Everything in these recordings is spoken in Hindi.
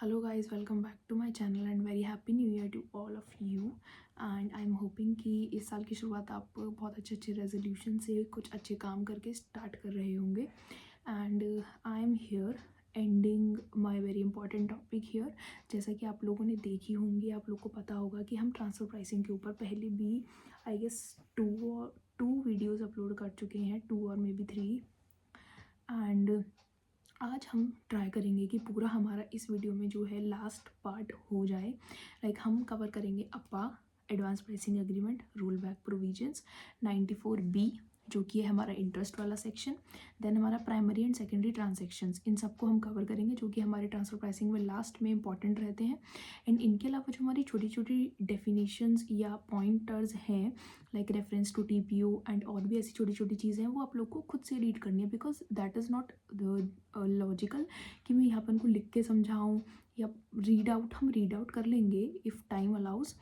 Hello guys, welcome back to my channel and very happy new year to all of you. And I am hoping कि इस साल की शुरुआत आप बहुत अच्छे अच्छे रेजोल्यूशन से कुछ अच्छे काम करके स्टार्ट कर रहे होंगे. And I am here ending my very important topic here. जैसा कि आप लोगों ने देखी होंगी, आप लोग को पता होगा कि हम ट्रांसफ़र प्राइसिंग के ऊपर पहले भी I guess two videos upload कर चुके हैं, 2 और मे बी 3. एंड आज हम ट्राई करेंगे कि पूरा हमारा इस वीडियो में जो है लास्ट पार्ट हो जाए. लाइक हम कवर करेंगे APA, advance pricing agreement, roll back provisions, 94B जो कि है हमारा इंटरेस्ट वाला सेक्शन. देन हमारा प्राइमरी एंड सेकेंडरी ट्रांजेक्शन्स, इन सबको हम कवर करेंगे जो कि हमारे ट्रांसफर प्राइसिंग में लास्ट में इंपॉर्टेंट रहते हैं. एंड इनके अलावा जो हमारी छोटी छोटी डेफिनेशंस या पॉइंटर्स हैं like reference to TPO and और भी ऐसी छोटी छोटी चीज़ें हैं, वो आप लोग को खुद से रीड करनी है. Because that is not logical कि मैं यहाँ पर उनको लिख के समझाऊँ या हम रीड आउट कर लेंगे इफ़ टाइम अलाउज़.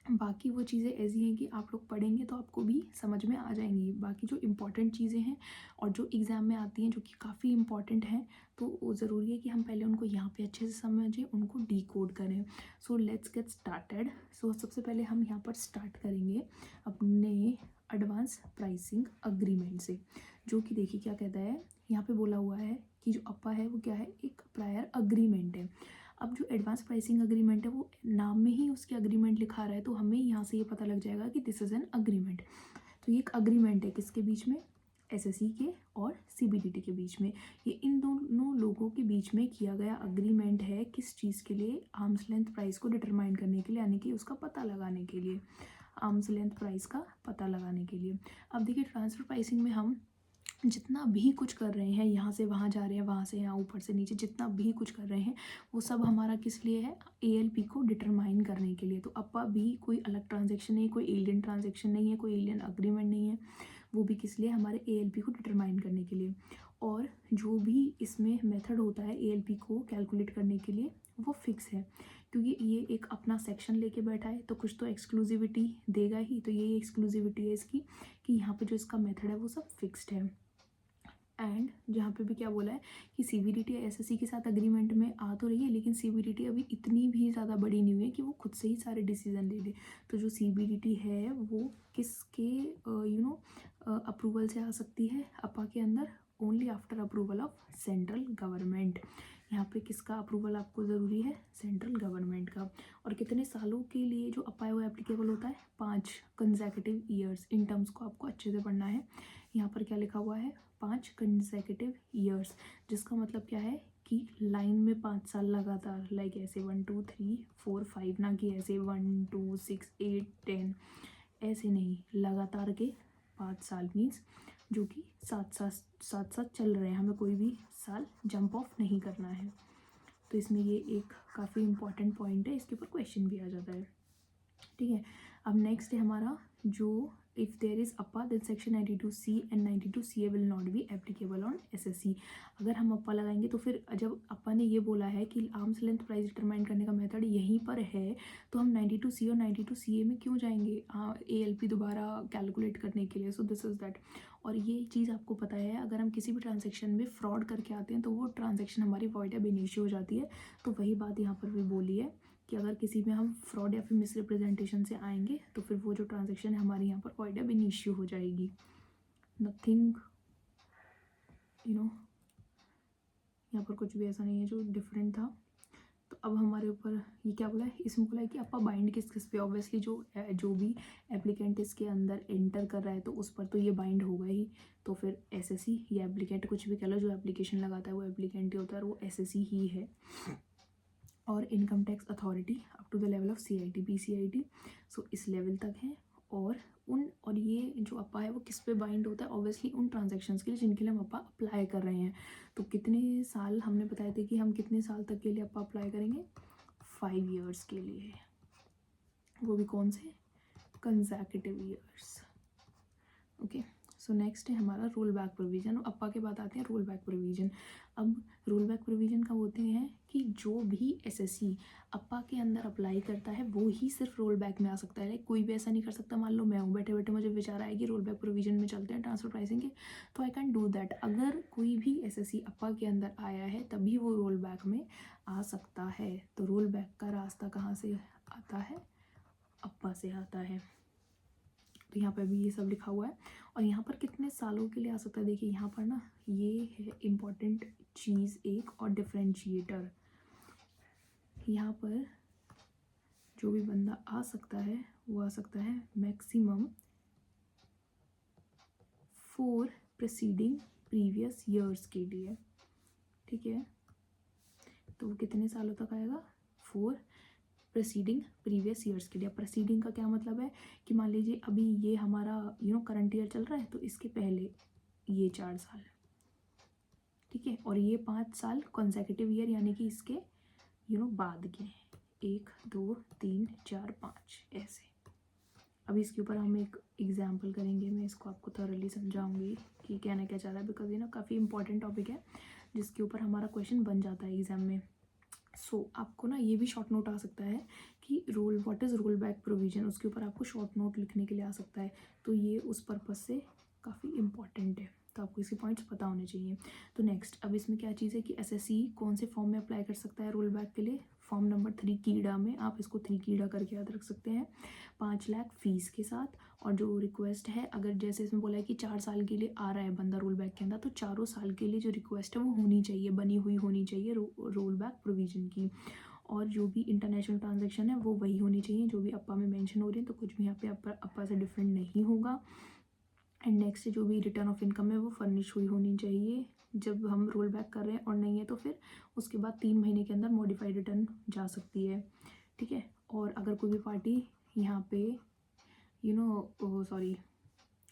बाकी वो चीज़ें ऐसी हैं कि आप लोग पढ़ेंगे तो आपको भी समझ में आ जाएंगी. बाकी जो इम्पॉर्टेंट चीज़ें हैं और जो एग्ज़ाम में आती हैं जो कि काफ़ी इम्पॉर्टेंट हैं, तो वो ज़रूरी है कि हम पहले उनको यहाँ पे अच्छे से समझें, उनको डिकोड करें. So let's get started. So सबसे पहले हम यहाँ पर स्टार्ट करेंगे अपने एडवांस प्राइसिंग अग्रीमेंट से, जो कि देखिए क्या कहता है. यहाँ पे बोला हुआ है कि जो अप्पा है वो क्या है, एक प्रायर अग्रीमेंट है. अब जो एडवांस प्राइसिंग अग्रीमेंट है वो नाम में ही उसके अग्रीमेंट लिखा रहा है, तो हमें यहाँ से ये पता लग जाएगा कि दिस इज़ एन अग्रीमेंट. तो ये एक अग्रीमेंट है किसके बीच में, SSE के और CBDT के बीच में. ये इन दोनों लोगों के बीच में किया गया अग्रीमेंट है. किस चीज़ के लिए, आर्म्स लेंथ प्राइस को डिटरमाइन करने के लिए, यानी कि उसका पता लगाने के लिए, आर्म्स लेंथ प्राइस का पता लगाने के लिए. अब देखिए ट्रांसफ़र प्राइसिंग में हम जितना भी कुछ कर रहे हैं, यहाँ से वहाँ जा रहे हैं, वहाँ से यहाँ, ऊपर से नीचे, जितना भी कुछ कर रहे हैं वो सब हमारा किस लिए है, ALP को डिटरमाइन करने के लिए. तो अप्पा भी कोई अलग ट्रांजेक्शन नहीं, कोई एलियन ट्रांजेक्शन नहीं है, कोई एलियन अग्रीमेंट नहीं है. वो भी किस लिए, हमारे ALP को डिटरमाइन करने के लिए. और जो भी इसमें मेथड होता है ALP को कैलकुलेट करने के लिए वो फिक्स है, क्योंकि ये एक अपना सेक्शन लेके बैठा है तो कुछ तो एक्सक्लूसिविटी देगा ही. तो यही एक्सक्लूसिविटी है इसकी कि यहाँ पे जो इसका मेथड है वो सब फिक्स्ड है. एंड जहाँ पे भी क्या बोला है कि CBDT SSE के साथ अग्रीमेंट में आ तो रही है, लेकिन CBDT अभी इतनी भी ज़्यादा बड़ी नहीं हुई है कि वो खुद से ही सारे डिसीजन ले ले. तो जो CBDT है वो किसके अप्रूवल से आ सकती है अप्पा के अंदर, only after approval of central government. यहाँ पे किसका अप्रूवल आपको ज़रूरी है, सेंट्रल गवर्नमेंट का. और कितने सालों के लिए जो अप्पा है वो एप्लीकेबल होता है, 5 कंसेक्यूटिव ईयर्स. इन टर्म्स को आपको अच्छे से पढ़ना है. यहाँ पर क्या लिखा हुआ है, 5 कंसेक्यूटिव ईयर्स, जिसका मतलब क्या है कि लाइन में 5 साल लगातार, लाइक ऐसे 1 2 3 4 5, ना कि ऐसे 1 2 6 8 10, ऐसे नहीं, लगातार के 5 साल मीन्स जो कि साथ साथ चल रहे हैं, हमें कोई भी साल जंप ऑफ नहीं करना है. तो इसमें ये एक काफ़ी इंपॉर्टेंट पॉइंट है, इसके ऊपर क्वेश्चन भी आ जाता है. ठीक है. अब नेक्स्ट है हमारा जो if there is APA then section 92C and 92CA will not be applicable on SSE. अगर हम अप्पा लगाएंगे तो फिर जब अप्पा ने ये बोला है कि आर्म्स लेंथ प्राइस डिटरमाइन करने का मेथड यहीं पर है, तो हम 92C और 92CA में क्यों जाएंगे ALP दोबारा कैलकुलेट करने के लिए. So this is that. और ये चीज़ आपको पता है, अगर हम किसी भी ट्रांजेक्शन में फ्रॉड करके आते हैं तो वो ट्रांजेक्शन हमारी वॉइड अब इनिशियो हो जाती है. तो वही बात यहाँ पर भी बोली है कि अगर किसी में हम फ्रॉड या फिर मिसरिप्रेजेंटेशन से आएंगे तो फिर वो जो ट्रांजेक्शन है हमारी यहाँ पर वॉइड अब इनिशियो हो जाएगी. नथिंग यहाँ पर कुछ भी ऐसा नहीं है जो डिफरेंट था. तो अब हमारे ऊपर ये क्या बोला है, इसमें बोला है कि अप्पा बाइंड किस किस पे. ऑब्वियसली जो भी एप्लीकेंट इसके अंदर एंटर कर रहा है तो उस पर तो ये बाइंड होगा ही. तो फिर SSE या एप्लीकेंट, कुछ भी कह लो, जो एप्लीकेशन लगाता है वो एप्लीकेंट ही होता है और वो SSE ही है. और income tax authority up to the level of CIT PCIT. So इस लेवल तक है. और ये जो अप्पा है वो किस पे बाइंड होता है, ऑब्वियसली उन ट्रांजेक्शन्स के लिए जिनके लिए हम अप्पा अप्लाई कर रहे हैं. तो कितने साल हमने बताए थे कि हम कितने साल तक के लिए अप्पा अप्लाई करेंगे, 5 ईयर्स के लिए. वो भी कौन से, consecutive years. Okay. So next है हमारा रोल बैक प्रोविजन. अप्पा के बाद आते हैं रोल बैक प्रोविजन. अब रोल बैक प्रोविज़न कब होते हैं कि जो भी एसएससी अप्पा के अंदर अप्लाई करता है वो ही सिर्फ रोल बैक में आ सकता है। लाइक कोई भी ऐसा नहीं कर सकता, मान लो मैं हूँ, बैठे बैठे मुझे विचार आया कि रोल बैक प्रोविज़न में चलते हैं ट्रांसफर प्राइसिंग के, तो आई कैन डू दैट। अगर कोई भी एसएससी अप्पा के अंदर आया है तभी वो रोल बैक में आ सकता है। तो रोल बैक का रास्ता कहाँ से आता है? अप्पा से आता है। तो यहाँ पर भी ये सब लिखा हुआ है। और यहाँ पर कितने सालों के लिए आ सकता है, देखिए यहाँ पर ना ये है इम्पॉर्टेंट चीज़ एक और डिफरेंशिएटर। यहाँ पर जो भी बंदा आ सकता है वो आ सकता है मैक्सिमम 4 प्रीसीडिंग प्रीवियस ईयर्स के लिए, ठीक है। तो वो कितने सालों तक आएगा? 4 प्रीसीडिंग प्रीवियस ईयर्स के लिए। प्रीसीडिंग का क्या मतलब है कि मान लीजिए अभी ये हमारा करंट ईयर चल रहा है, तो इसके पहले ये 4 साल, ठीक है, और ये 5 साल कॉन्सेक्यूटिव ईयर यानी कि इसके बाद के 1 2 3 4 5 ऐसे। अभी इसके ऊपर हम एक एग्जाम्पल करेंगे, मैं इसको आपको थॉरली समझाऊंगी कि कहना क्या चाह रहा है, बिकॉज ये काफ़ी इंपॉर्टेंट टॉपिक है जिसके ऊपर हमारा क्वेश्चन बन जाता है एग्जाम में। सो आपको ना ये भी शॉर्ट नोट आ सकता है कि what is roll back provision, उसके ऊपर आपको शॉर्ट नोट लिखने के लिए आ सकता है। तो ये उस पर्पज़ से काफ़ी इंपॉर्टेंट है, तो आपको इसके पॉइंट्स पता होने चाहिए। तो नेक्स्ट, अब इसमें क्या चीज़ है कि एसएससी कौन से फॉर्म में अप्लाई कर सकता है रोल बैक के लिए? फॉर्म नंबर 3 कीड़ा में, आप इसको 3 कीड़ा करके याद रख सकते हैं, 5 लाख फीस के साथ। और जो रिक्वेस्ट है, अगर जैसे इसमें बोला है कि 4 साल के लिए आ रहा है बंदा रोल बैक के अंदर, तो 4 साल के लिए जो रिक्वेस्ट है वो होनी चाहिए, बनी हुई होनी चाहिए रोल बैक प्रोविजन की। और जो भी इंटरनेशनल ट्रांजैक्शन है वो वही होनी चाहिए जो भी अप्पा में मेंशन हो रही है, तो कुछ भी यहाँ पे अप्पा से डिफरेंट नहीं होगा। एंड नेक्स्ट जो भी रिटर्न ऑफ इनकम है वो फर्निश हुई होनी चाहिए जब हम रोल बैक कर रहे हैं, और नहीं है तो फिर उसके बाद 3 महीने के अंदर मॉडिफाइड रिटर्न जा सकती है, ठीक है। और अगर कोई भी पार्टी यहाँ पे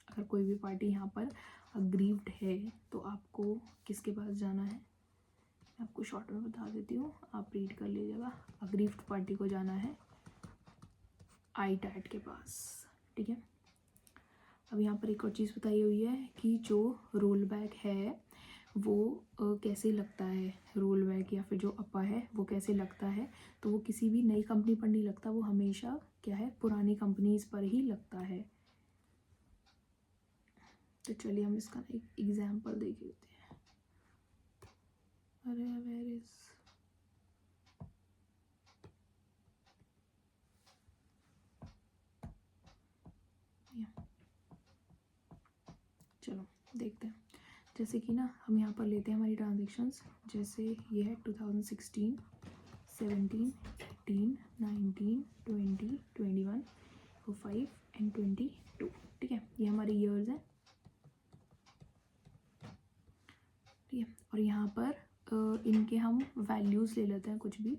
अगर कोई भी पार्टी यहाँ पर अग्रीव्ड है तो आपको किसके पास जाना है, मैं आपको शॉर्ट में बता देती हूँ, आप रीड कर लीजिएगा। अग्रीव्ड पार्टी को जाना है ITAT के पास, ठीक है। अब यहाँ पर एक और चीज़ बताई हुई है कि जो रोल बैक है वो कैसे लगता है, रोल बैक या फिर जो अप्पा है वो कैसे लगता है, तो वो किसी भी नई कंपनी पर नहीं लगता, वो हमेशा क्या है, पुरानी कंपनीज पर ही लगता है। तो चलिए हम इसका एक एग्जाम्पल देख लेते हैं। अरे वेयर इज, चलो देखते हैं। जैसे कि ना हम यहाँ पर लेते हैं हमारी ट्रांजेक्शन्स, जैसे ये है 2016, 17, 18, 19, 20, 21, 5 एंड 22, ठीक है, ये हमारे ईयर्स हैं, ठीक है। और यहाँ पर इनके हम वैल्यूज़ ले लेते हैं कुछ भी,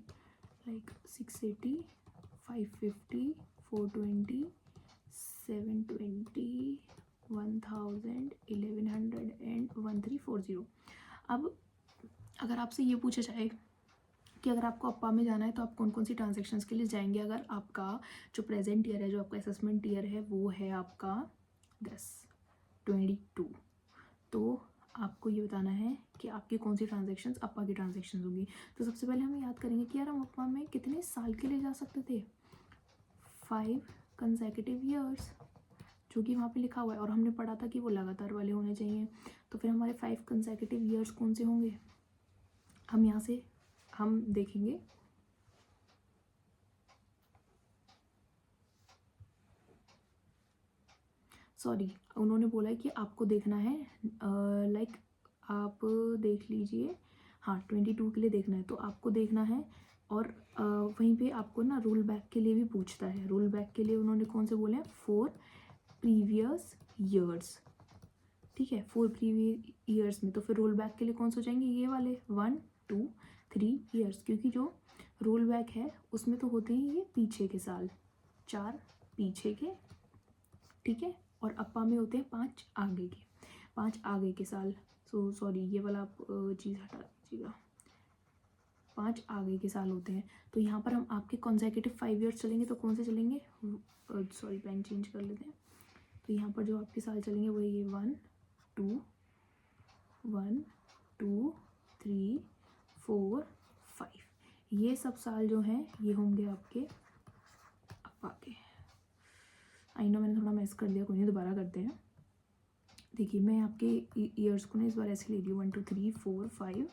लाइक 680, 550, 420, 720, 1000, 1100 एंड 1340। अब अगर आपसे ये पूछा जाए कि अगर आपको अप्पा में जाना है तो आप कौन कौन सी ट्रांजेक्शन्स के लिए जाएंगे, अगर आपका जो प्रेजेंट ईयर है, जो आपका असेसमेंट ईयर है वो है आपका 22, तो आपको ये बताना है कि आपकी कौन सी ट्रांजेक्शन्स अप्पा की ट्रांजेक्शन्स होंगी। तो सबसे पहले हम याद करेंगे कि यार हम अप्पा में कितने साल के लिए जा सकते थे, 5 कंसेक्यूटिव ईयर्स, जो कि वहाँ पे लिखा हुआ है, और हमने पढ़ा था कि वो लगातार वाले होने चाहिए। तो फिर हमारे 5 कंसेक्यूटिव ईयर्स कौन से होंगे, हम यहाँ से हम देखेंगे। सॉरी, उन्होंने बोला है कि आपको देखना है, लाइक आप देख लीजिए, हाँ 22 के लिए देखना है, तो आपको देखना है। और वहीं पे आपको ना रोल बैक के लिए भी पूछता है, रोल बैक के लिए उन्होंने कौन से बोले हैं, 4 प्रीवियस ईयर्स, ठीक है, 4 प्रीवियस ईयर्स में। तो फिर रोल बैक के लिए कौन से हो जाएंगे, ये वाले 1 2 3 ईयर्स, क्योंकि जो रोल बैक है उसमें तो होते हैं ये पीछे के साल, 4 पीछे के, ठीक है, और अप्पा में होते हैं 5 आगे के, 5 आगे के साल। सो सॉरी, ये वाला आप चीज़ हटा दीजिएगा, 5 आगे के साल होते हैं। तो यहाँ पर हम आपके कॉन्सेक्यूटिव 5 ईयर्स चलेंगे, तो कौन से चलेंगे, सॉरी पेन चेंज कर लेते हैं। तो यहाँ पर जो आपके साल चलेंगे वही ये 1 2 1 2 3, 4, 5, ये सब साल जो हैं ये होंगे आपके अप्पा के। आई नो मैंने थोड़ा मैस कर दिया, कोई नहीं, दोबारा करते हैं। देखिए मैं आपके ईयर्स को ना इस बार ऐसे ले रही हूँ 1, 2, 3, 4, 5,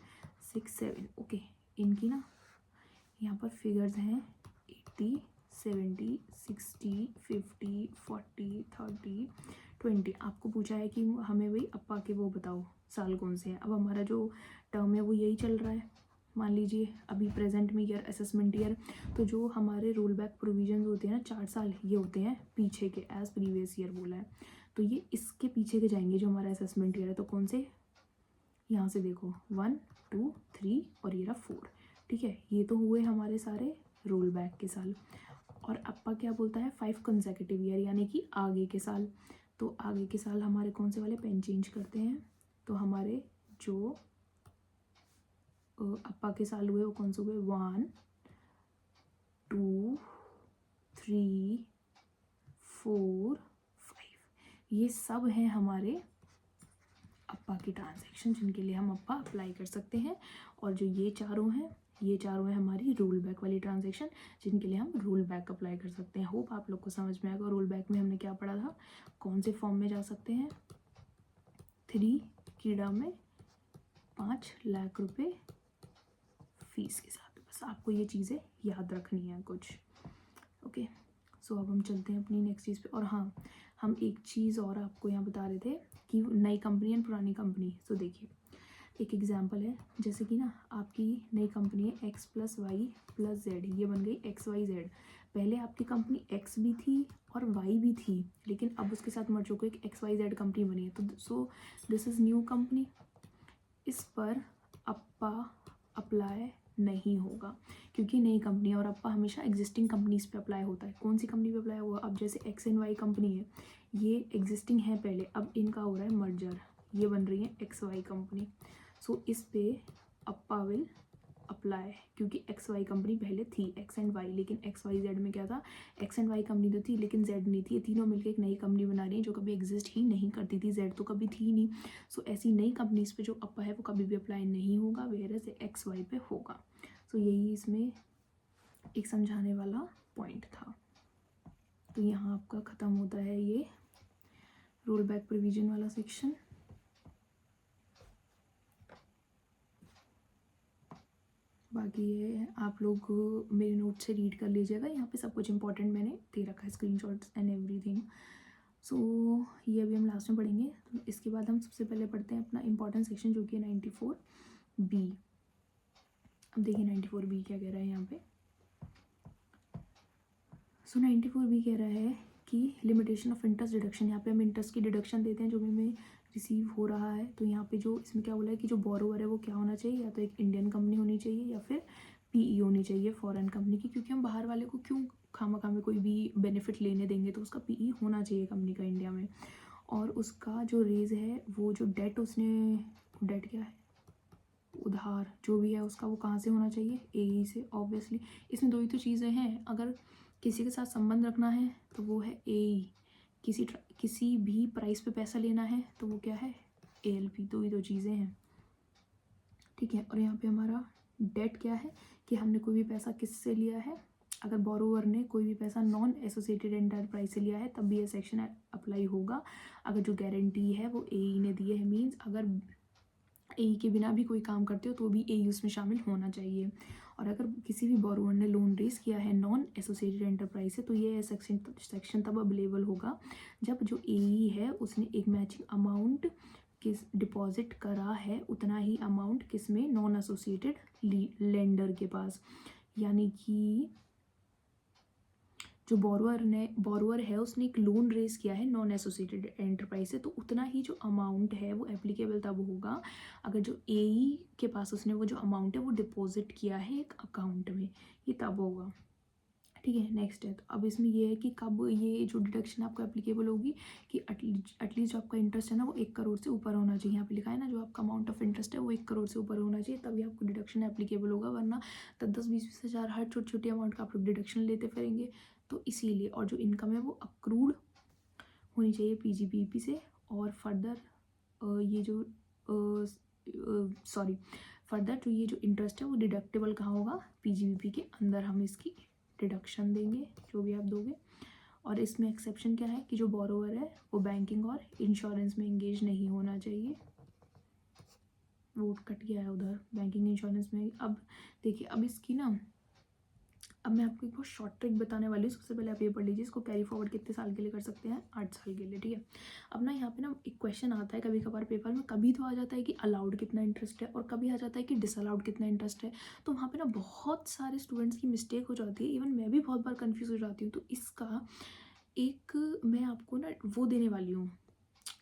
6, 7। ओके, इनकी ना यहाँ पर फिगर्स हैं 80, 70, 60, 50, 40, 30, 20। आपको पूछा है कि हमें वही अप्पा के वो बताओ साल कौन से हैं। अब हमारा जो टर्म है वो यही चल रहा है, मान लीजिए अभी प्रेजेंट में ईयर, असेसमेंट ईयर। तो जो हमारे रोल बैक प्रोविजन होते हैं ना 4 साल, ये होते हैं पीछे के, एज प्रीवियस ईयर बोला है, तो ये इसके पीछे के जाएंगे जो हमारा असेसमेंट ईयर है। तो कौन से, यहाँ से देखो 1, 2, 3 और ये रहा 4। ठीक है, ये तो हुए हमारे सारे रोल बैक के साल। और अप्पा क्या बोलता है 5 कंसेक्यूटिव ईयर, यानी कि आगे के साल। तो आगे के साल हमारे कौन से वाले, पेन चेंज करते हैं। तो हमारे जो अप्पा के साल हुए वो कौन से हुए, 1, 2, 3, 4, 5, ये सब हैं हमारे अप्पा की ट्रांजैक्शन जिनके लिए हम अप्पा अप्लाई कर सकते हैं। और जो ये चारों हैं, ये चारों हैं हमारी रोल बैक वाली ट्रांजैक्शन जिनके लिए हम रोल बैक अप्लाई कर सकते हैं। होप आप लोग को समझ में आएगा। रोल बैक में हमने क्या पढ़ा था, कौन से फॉर्म में जा सकते हैं, 3 कीड़ा में 5 लाख रुपए फीस के साथ। बस आपको ये चीज़ें याद रखनी है कुछ। ओके, सो अब हम चलते हैं अपनी नेक्स्ट चीज़ पे। और हाँ, हम एक चीज़ और आपको यहाँ बता रहे थे कि नई कंपनी एंड पुरानी कंपनी। सो देखिए एक एग्जांपल है, जैसे कि ना आपकी नई कंपनी है x+y+z, ये बन गई XYZ। पहले आपकी कंपनी x भी थी और y भी थी, लेकिन अब उसके साथ मर्ज होकर एक XYZ कंपनी बनी है। तो so this is new company. इस पर अप्पा अप्लाई नहीं होगा क्योंकि नई कंपनी, और अप्पा हमेशा एग्जिस्टिंग कंपनीज पे अप्लाई होता है। कौन सी कंपनी पे अप्लाई होगा, अब जैसे एक्स एंड वाई कंपनी है, ये एग्जिस्टिंग है पहले, अब इनका हो रहा है मर्जर, ये बन रही है एक्स वाई कंपनी। सो इस पे अप्पा विल अप्लाई क्योंकि एक्स वाई कंपनी पहले थी, एक्स एंड वाई। लेकिन एक्स वाई जेड में क्या था, एक्स एंड वाई कंपनी तो थी लेकिन जेड नहीं थी। ये तीनों मिलकर एक नई कंपनी बना रही है जो कभी एग्जिस्ट ही नहीं करती थी, जेड तो कभी थी ही नहीं। सो ऐसी नई कंपनीज पे जो अप्पा है वो कभी भी अप्लाई नहीं होगा, वेयरएज एक्स वाई पे होगा। सो यही इसमें एक समझाने वाला पॉइंट था। तो यहाँ आपका ख़त्म होता है ये रोल बैक प्रोविजन वाला सेक्शन। बाकी ये आप लोग मेरे नोट से रीड कर लीजिएगा, यहाँ पे सब कुछ इंपॉर्टेंट मैंने दे रखा है, स्क्रीनशॉट्स एंड एवरीथिंग। सो ये अभी हम लास्ट में पढ़ेंगे। तो इसके बाद हम सबसे पहले पढ़ते हैं अपना इंपॉर्टेंट सेक्शन जो कि है 94B। अब देखिए 94B क्या कह रहा है यहाँ पे। सो 94B कह रहा है कि लिमिटेशन ऑफ इंटरेस्ट डिडक्शन, यहाँ पे हम इंटरेस्ट की डिडक्शन देते हैं जो भी हमें रिसीव हो रहा है। तो यहाँ पे जो इसमें क्या बोला है कि जो बोरोवर है वो क्या होना चाहिए, या तो एक इंडियन कंपनी होनी चाहिए या फिर पीई होनी चाहिए फॉरेन कंपनी की, क्योंकि हम बाहर वाले को क्यों खामखा में कोई भी बेनिफिट लेने देंगे, तो उसका पीई होना चाहिए कंपनी का इंडिया में। और उसका जो रेज है, वो जो डेट उसने, डेट क्या है, उधार जो भी है उसका, वो कहाँ से होना चाहिए, एई से ऑब्वियसली। इसमें दो ही तो चीज़ें हैं, अगर किसी के साथ संबंध रखना है तो वो है एई, किसी भी प्राइस पे पैसा लेना है तो वो क्या है, एएलपी। दो ही तो चीज़ें हैं, ठीक है। और यहाँ पे हमारा डेट क्या है कि हमने कोई भी पैसा किससे लिया है, अगर बोरोवर ने कोई भी पैसा नॉन एसोसिएटेड एंटरप्राइज से लिया है तब भी ये सेक्शन अप्लाई होगा। अगर जो गारंटी है वो एई ने दी है, मीन्स अगर एई के बिना भी कोई काम करते हो तो भी एई उसमें शामिल होना चाहिए। और अगर किसी भी बोरोवर ने लोन रेज किया है नॉन एसोसिएटेड एंटरप्राइज से तो ये सेक्शन तब अवेलेबल होगा जब जो एई है उसने एक मैचिंग अमाउंट किस डिपॉजिट करा है, उतना ही अमाउंट किस में, नॉन एसोसिएटेड लेंडर के पास। यानी कि जो बोरोवर है उसने एक लोन रेज किया है नॉन एसोसिएटेड एंटरप्राइज से, तो उतना ही जो अमाउंट है वो एप्लीकेबल तब होगा अगर जो एई के पास उसने वो जो अमाउंट है वो डिपॉजिट किया है एक अकाउंट में, ये तब होगा, ठीक है। नेक्स्ट है, तो अब इसमें ये है कि कब ये जो डिडक्शन आपको एप्लीकेबल होगी कि एटलीस्ट जो आपका इंटरेस्ट है ना वो 1 करोड़ से ऊपर होना चाहिए। यहाँ पे लिखा है ना, जो आपका अमाउंट ऑफ इंटरेस्ट है वो 1 करोड़ से ऊपर होना चाहिए, तभी आपको डिडक्शन एप्लीकेबल होगा, वरना 10-20 हज़ार हर छोटी छोटी अमाउंट का आप लोग डिडक्शन लेते फिरेंगे, तो इसीलिए। और जो इनकम है वो अक्रूड होनी चाहिए पीजीपीपी से। और फर्दर ये जो फर्दर जो ये जो इंटरेस्ट है वो डिडक्टेबल कहाँ होगा, पीजीबीपी के अंदर हम इसकी डिडक्शन देंगे जो भी आप दोगे। और इसमें एक्सेप्शन क्या है कि जो बोरोवर है वो बैंकिंग और इंश्योरेंस में इंगेज नहीं होना चाहिए। वो कट गया है उधर बैंकिंग इंश्योरेंस में। अब देखिए, अब इसकी ना, अब मैं आपको एक बहुत शॉर्ट ट्रिक बताने वाली हूँ। सबसे पहले आप ये पढ़ लीजिए, इसको कैरी फॉरवर्ड कितने साल के लिए कर सकते हैं, 8 साल के लिए, ठीक है। अब ना यहाँ पे ना एक क्वेश्चन आता है कभी कभार पेपर में, कभी तो आ जाता है कि अलाउड कितना इंटरेस्ट है और कभी आ जाता है कि डिसअलाउड कितना इंटरेस्ट है। तो वहाँ पे ना बहुत सारे स्टूडेंट्स की मिस्टेक हो जाती है, इवन मैं भी बहुत बार कन्फ्यूज़ हो जाती हूँ। तो इसका एक मैं आपको ना वो देने वाली हूँ,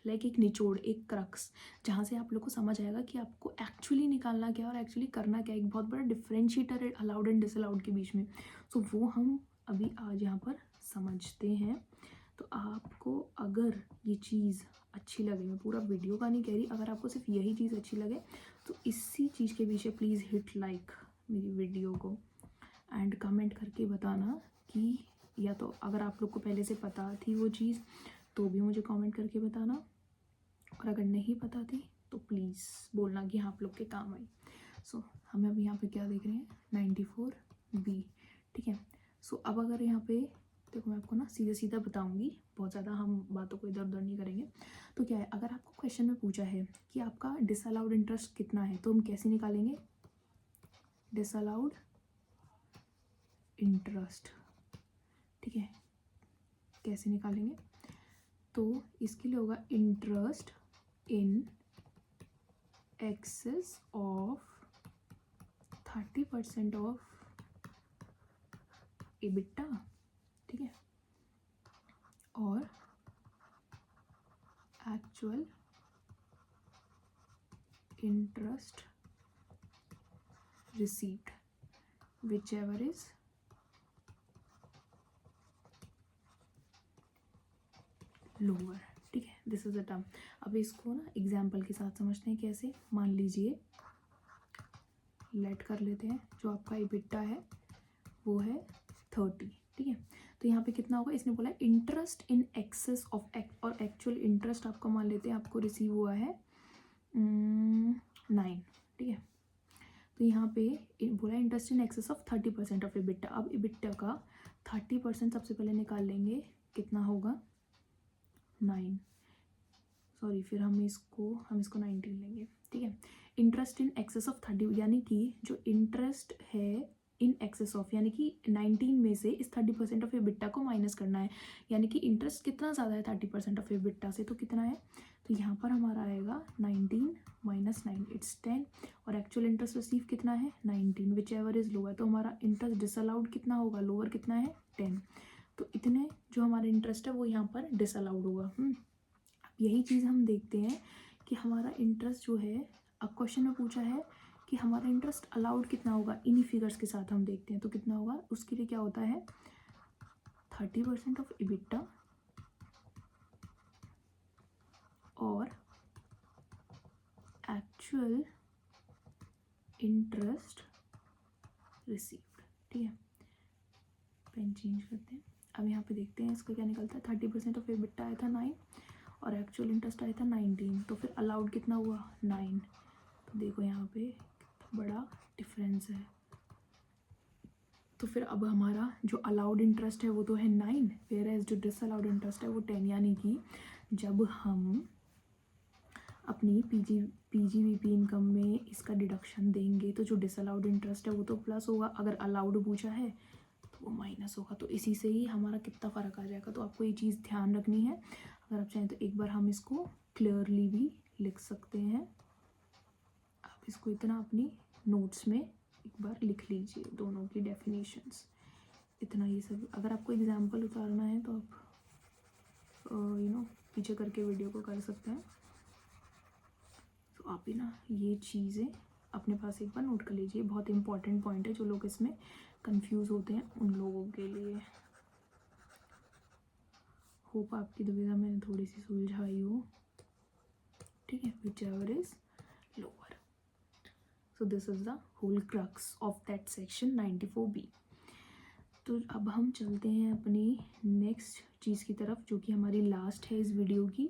लाइक एक निचोड़, एक क्रक्स, जहाँ से आप लोग को समझ आएगा कि आपको एक्चुअली निकालना क्या है और एक्चुअली करना क्या है। एक बहुत बड़ा डिफरेंशिएटर है अलाउड एंड डिसअलाउड के बीच में। सो वो हम अभी आज यहाँ पर समझते हैं। तो आपको अगर ये चीज़ अच्छी लगे, मैं पूरा वीडियो का नहीं कह रही, अगर आपको सिर्फ यही चीज़ अच्छी लगे तो इसी चीज़ के पीछे प्लीज़ हिट लाइक मेरी वीडियो को एंड कमेंट करके बताना कि, या तो अगर आप लोग को पहले से पता थी वो चीज़ तो भी मुझे कमेंट करके बताना, और अगर नहीं पता थी तो प्लीज़ बोलना कि हाँ आप लोग के काम आई। सो हमें अभी यहाँ पे क्या देख रहे हैं, 94B, ठीक है। सो अब अगर यहाँ पे देखो, मैं आपको ना सीधा सीधा बताऊंगी, बहुत ज़्यादा हम बातों को इधर उधर नहीं करेंगे। तो क्या है, अगर आपको क्वेश्चन में पूछा है कि आपका डिसअलाउड इंटरेस्ट कितना है, तो हम कैसे निकालेंगे डिसअलाउड इंटरेस्ट, ठीक है। कैसे निकालेंगे, तो इसके लिए होगा interest in excess of 30% of EBITDA, ठीक है, और actual interest received which ever is lower, ठीक है। This is the term. अब इसको ना एग्जाम्पल के साथ समझते हैं कैसे। मान लीजिए, लेट कर लेते हैं, जो आपका एबिटा है वो है 30, ठीक है। तो यहाँ पे कितना होगा, इसने बोला इंटरेस्ट इन एक्सेस ऑफ और एक्चुअल इंटरेस्ट आपका मान लेते हैं आपको रिसीव हुआ है 9, ठीक है। तो यहाँ पे बोला interest in excess of 30% of EBITDA. अब एबिटा का 30% सबसे पहले निकाल लेंगे, कितना होगा 9, सॉरी, फिर हम इसको 19 लेंगे, ठीक है। इंटरेस्ट इन एक्सेस ऑफ 30, यानी कि जो इंटरेस्ट है इन एक्सेस ऑफ, यानी कि 19 में से इस 30% ऑफ एबिटा को माइनस करना है। यानी कि इंटरेस्ट कितना ज़्यादा है 30% ऑफ एबिटा से, तो कितना है, तो यहाँ पर हमारा आएगा 19 माइनस 9, इट्स 10। और एक्चुअल इंटरेस्ट रिसीव कितना है 19, विच एवर इज लोअर। तो हमारा इंटरेस्ट डिसअलाउड कितना होगा, लोअर कितना है 10। तो इतने जो हमारा इंटरेस्ट है वो यहाँ पर डिसअलाउड होगा। यही चीज़ हम देखते हैं कि हमारा इंटरेस्ट जो है, अब क्वेश्चन में पूछा है कि हमारा इंटरेस्ट अलाउड कितना होगा, इन्हीं फिगर्स के साथ हम देखते हैं। तो कितना होगा, उसके लिए क्या होता है 30% ऑफ एबिटा और एक्चुअल इंटरेस्ट रिसीव्ड, ठीक है। पेन चेंज करते हैं। अब यहाँ पे देखते हैं इसका क्या निकलता है। 30% ऑफ एबिटा आया था 9 और एक्चुअल इंटरेस्ट आया था 19, तो फिर अलाउड कितना हुआ 9। तो देखो यहाँ पे कितना बड़ा डिफरेंस है। तो फिर अब हमारा जो अलाउड इंटरेस्ट है वो तो है 9, वेयर एज जो डिसअलाउड इंटरेस्ट है वो 10। यानी कि जब हम अपनी पीजीबीपी इनकम में इसका डिडक्शन देंगे तो जो डिसअलाउड इंटरेस्ट है वो तो प्लस होगा, अगर अलाउड पूछा है तो वो माइनस होगा। तो इसी से ही हमारा कितना फ़र्क आ जाएगा। तो आपको ये चीज़ ध्यान रखनी है। अगर आप चाहें तो एक बार हम इसको क्लियरली भी लिख सकते हैं। आप इसको इतना अपनी नोट्स में एक बार लिख लीजिए, दोनों की डेफिनेशंस, इतना ये सब। अगर आपको एग्जाम्पल उतारना है तो आप पीछे करके वीडियो को कर सकते हैं। तो आप ही ना ये चीज़ें अपने पास एक बार नोट कर लीजिए, बहुत इंपॉर्टेंट पॉइंट है। जो लोग इसमें कंफ्यूज होते हैं उन लोगों के लिए। होप आपकी दुविधा मैंने थोड़ी सी सुलझाई हो, ठीक है। Whichever is lower. So this is the whole crux of that section 94B। तो अब हम चलते हैं अपनी नेक्स्ट चीज़ की तरफ, जो कि हमारी लास्ट है इस वीडियो की,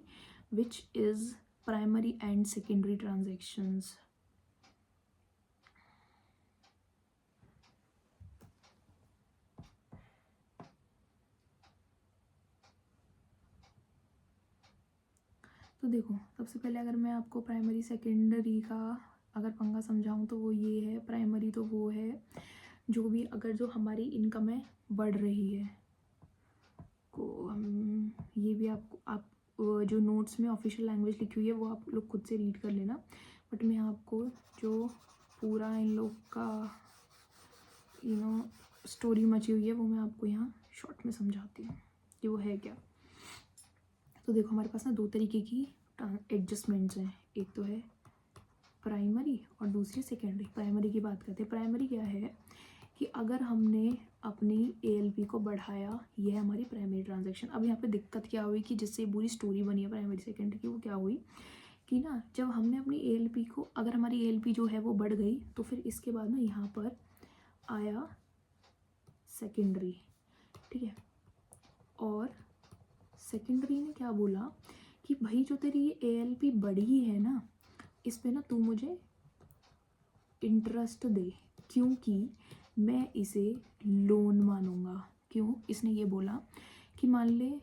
which is primary and secondary transactions. तो देखो, सबसे पहले अगर मैं आपको प्राइमरी सेकेंडरी का अगर पंगा समझाऊँ तो वो ये है, प्राइमरी तो वो है जो भी अगर जो हमारी इनकम है बढ़ रही है को हम ये भी आप जो नोट्स में ऑफिशियल लैंग्वेज लिखी हुई है वो आप लोग खुद से रीड कर लेना, बट मैं आपको जो पूरा इन लोग का स्टोरी मची हुई है वो मैं आपको यहाँ शॉर्ट में समझाती हूँ कि वो है क्या। तो देखो, हमारे पास ना दो तरीके की एडजस्टमेंट्स हैं, एक तो है प्राइमरी और दूसरी सेकेंडरी। प्राइमरी की बात करते हैं। प्राइमरी क्या है कि अगर हमने अपनी ALP को बढ़ाया, ये है हमारी प्राइमरी ट्रांजैक्शन। अब यहाँ पे दिक्कत क्या हुई कि जिससे पूरी स्टोरी बनी है प्राइमरी सेकेंडरी की, वो क्या हुई कि ना जब हमने अपनी ALP को, अगर हमारी ALP जो है वो बढ़ गई तो फिर इसके बाद ना यहाँ पर आया सेकेंडरी, ठीक है। और सेकेंडरी ने क्या बोला कि भाई जो तेरी ये ALP बढ़ी है ना, इस पे ना तू मुझे इंटरेस्ट दे, क्योंकि मैं इसे लोन मानूंगा। क्यों? इसने ये बोला कि मान ले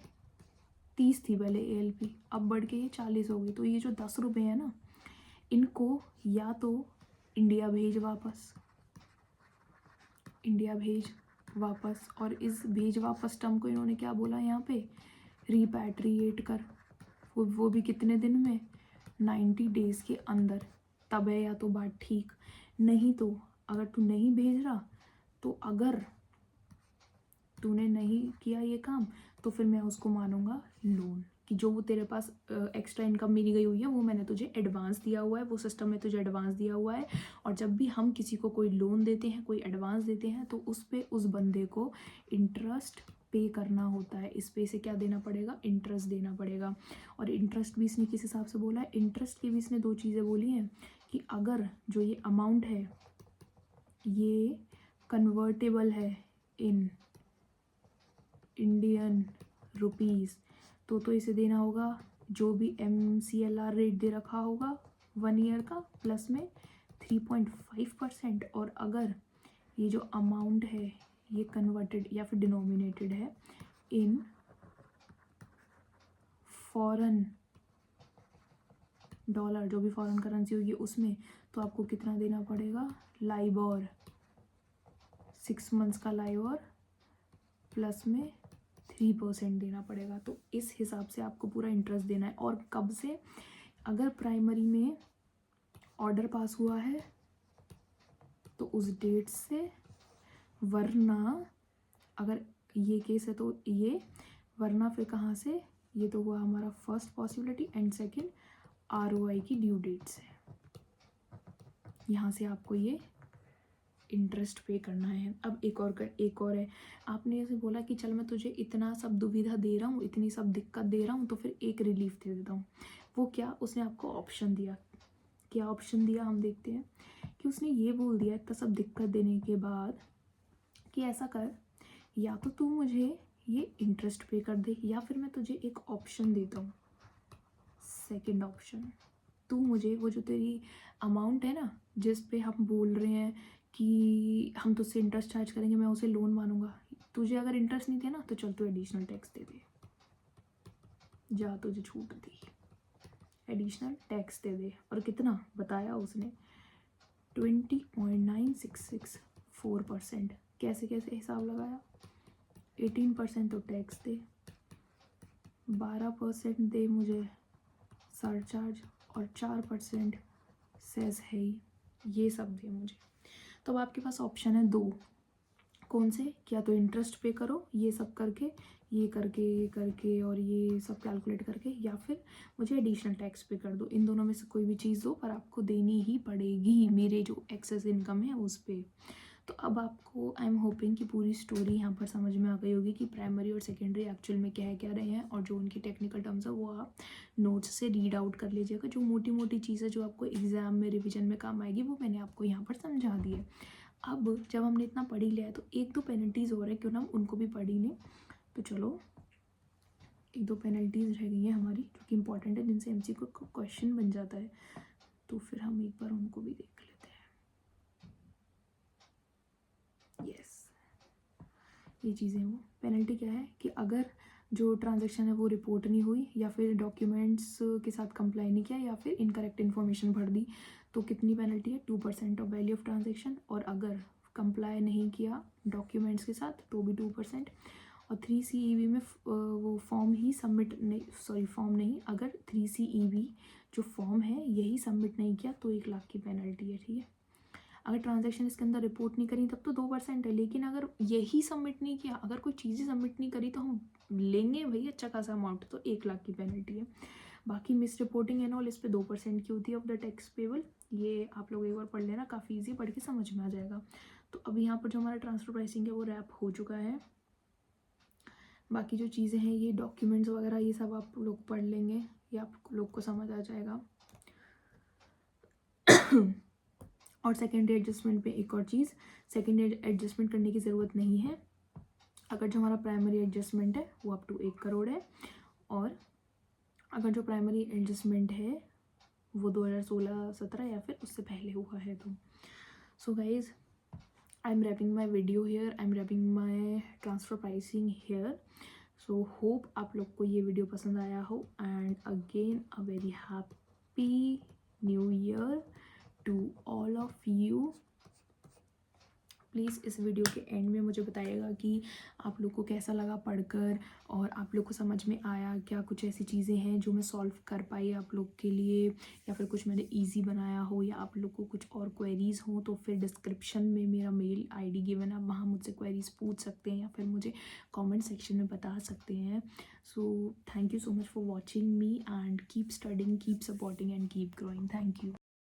30 थी पहले ALP, अब बढ़ के ये 40 हो गई, तो ये जो 10 रुपये हैं ना, इनको या तो इंडिया भेज वापस, इंडिया भेज वापस, और इस भेज वापस टर्म को इन्होंने क्या बोला यहाँ पे, रिपैट्रिएट कर। वो भी कितने दिन में, 90 डेज़ के अंदर। तब है या तो बात ठीक, नहीं तो अगर तू नहीं भेज रहा तो अगर तूने नहीं किया ये काम तो फिर मैं उसको मानूंगा लोन, कि जो वो तेरे पास एक्स्ट्रा इनकम मिली गई हुई है वो मैंने तुझे एडवांस दिया हुआ है, वो सिस्टम में तुझे एडवांस दिया हुआ है। और जब भी हम किसी को कोई लोन देते हैं, कोई एडवांस देते हैं, तो उस पे उस बंदे को इंटरेस्ट पे करना होता है। इस पे से क्या देना पड़ेगा, इंटरेस्ट देना पड़ेगा। और इंटरेस्ट भी इसने किस हिसाब से बोला है, इंटरेस्ट की भी इसने दो चीज़ें बोली हैं कि अगर जो ये अमाउंट है ये कन्वर्टेबल है इन इंडियन रुपीज़ तो इसे देना होगा जो भी MCLR रेट दे रखा होगा 1 ईयर का, प्लस में 3.5%। और अगर ये जो अमाउंट है ये कन्वर्टेड या फिर डिनोमिनेटेड है इन फॉरेन डॉलर, जो भी फॉरेन करेंसी होगी उसमें, तो आपको कितना देना पड़ेगा, लाइबोर 6 मंथ्स का लाइबोर प्लस में 3% देना पड़ेगा। तो इस हिसाब से आपको पूरा इंटरेस्ट देना है। और कब से, अगर प्राइमरी में ऑर्डर पास हुआ है तो उस डेट से, वरना अगर ये केस है तो ये, वरना फिर कहाँ से, ये तो हुआ हमारा first possibility, and second ROI की ड्यू डेट से, यहाँ से आपको ये इंटरेस्ट पे करना है। अब एक और है, आपने ऐसे बोला कि चल मैं तुझे इतना सब दुविधा दे रहा हूँ, इतनी सब दिक्कत दे रहा हूँ, तो फिर एक रिलीफ दे देता हूँ। वो क्या, उसने आपको ऑप्शन दिया। क्या ऑप्शन दिया हम देखते हैं कि उसने ये बोल दिया इतना सब दिक्कत देने के बाद कि ऐसा कर, या तो तू मुझे ये इंटरेस्ट पे कर दे, या फिर मैं तुझे एक ऑप्शन देता हूँ, सेकंड ऑप्शन, तू मुझे वो जो तेरी अमाउंट है ना जिस पे हम बोल रहे हैं कि हम तुझसे इंटरेस्ट चार्ज करेंगे, मैं उसे लोन मानूंगा, तुझे अगर इंटरेस्ट नहीं देना तो चल तू एडिशनल टैक्स दे दे, जा तुझे छूट दी, एडिशनल टैक्स दे दे। और कितना बताया उसने, 20.9664%। कैसे कैसे हिसाब लगाया, 18% तो टैक्स दे, 12% दे मुझे सरचार्ज, और 4% सेस है ही, ये सब दे मुझे। तो अब आपके पास ऑप्शन है दो, कौन से, क्या तो इंटरेस्ट पे करो ये सब करके, ये करके और ये सब कैलकुलेट करके, या फिर मुझे एडिशनल टैक्स पे कर दो। इन दोनों में से कोई भी चीज़ दो, पर आपको देनी ही पड़ेगी मेरे जो एक्सेस इनकम है उस पर। तो अब आपको, आई एम होपिंग कि पूरी स्टोरी यहाँ पर समझ में आ गई होगी कि प्राइमरी और सेकेंडरी एक्चुअल में क्या है, क्या रहे हैं, और जो उनकी टेक्निकल टर्म्स है वो आप नोट्स से रीड आउट कर लीजिएगा। जो मोटी मोटी चीज़ें जो आपको एग्जाम में रिविजन में काम आएगी वो मैंने आपको यहाँ पर समझा दी है। अब जब हमने इतना पढ़ ही लिया है तो एक दो पेनल्टीज़ हो रहे हैं, क्यों ना हम उनको भी पढ़ ही लें। तो चलो, एक दो पेनल्टीज़ रह गई हैं हमारी जो कि इंपॉर्टेंट है, जिनसे MCQ को क्वेश्चन बन जाता है, तो फिर हम एक बार उनको भी देख लेते हैं। यस, ये चीज़ें वो पेनल्टी क्या है कि अगर जो ट्रांजैक्शन है वो रिपोर्ट नहीं हुई, या फिर डॉक्यूमेंट्स के साथ कंप्लाई नहीं किया, या फिर इनकरेक्ट इन्फॉर्मेशन भर दी, तो कितनी पेनल्टी है? 2% ऑफ वैल्यू ऑफ ट्रांजैक्शन। और अगर कंप्लाई नहीं किया डॉक्यूमेंट्स के साथ तो भी 2%। और 3CEV में वो फॉर्म ही सबमिट नहीं, सॉरी फॉर्म नहीं, अगर 3CEV जो फॉर्म है यही सबमिट नहीं किया तो 1 लाख की पेनल्टी है, ठीक है। अगर ट्रांजैक्शन इसके अंदर रिपोर्ट नहीं करी तब तो 2% है, लेकिन अगर यही सबमिट नहीं किया, अगर कोई चीज़ें सबमिट नहीं करी तो हम लेंगे भाई अच्छा खासा अमाउंट, तो 1 लाख की पेनल्टी है। बाकी मिस रिपोर्टिंग एंड ऑल इस पे 2% की होती है ऑफ द टैक्स पेबल। ये आप लोग एक बार पढ़ लेना, काफ़ी ईजी, पढ़ के समझ में आ जाएगा। तो अब यहाँ पर जो हमारा ट्रांसफर प्राइसिंग है वो रैप हो चुका है। बाकी जो चीज़ें हैं ये डॉक्यूमेंट्स वगैरह ये सब आप लोग पढ़ लेंगे, ये आप लोग को समझ आ जाएगा। और सेकेंडरी एडजस्टमेंट पे एक और चीज़, सेकेंडरी एडजस्टमेंट करने की ज़रूरत नहीं है अगर जो हमारा प्राइमरी एडजस्टमेंट है वो अप टू 1 करोड़ है, और अगर जो प्राइमरी एडजस्टमेंट है वो 2016-17 या फिर उससे पहले हुआ है तो। So guys, I am wrapping my video here, I am wrapping my transfer pricing here. So hope आप लोग को ये वीडियो पसंद आया हो, and again a very happy new year to all of you. Please इस वीडियो के एंड में मुझे बताइएगा कि आप लोग को कैसा लगा पढ़कर, और आप लोग को समझ में आया क्या, कुछ ऐसी चीज़ें हैं जो मैं सॉल्व कर पाई आप लोग के लिए, या फिर कुछ मैंने इजी बनाया हो, या आप लोग को कुछ और क्वेरीज़ हो तो फिर डिस्क्रिप्शन में मेरा मेल आईडी गिवन है, आप वहाँ मुझसे क्वेरीज़ पूछ सकते हैं या फिर मुझे कमेंट सेक्शन में बता सकते हैं। So thank you so much for watching me, and keep studying, keep supporting and keep growing. Thank you.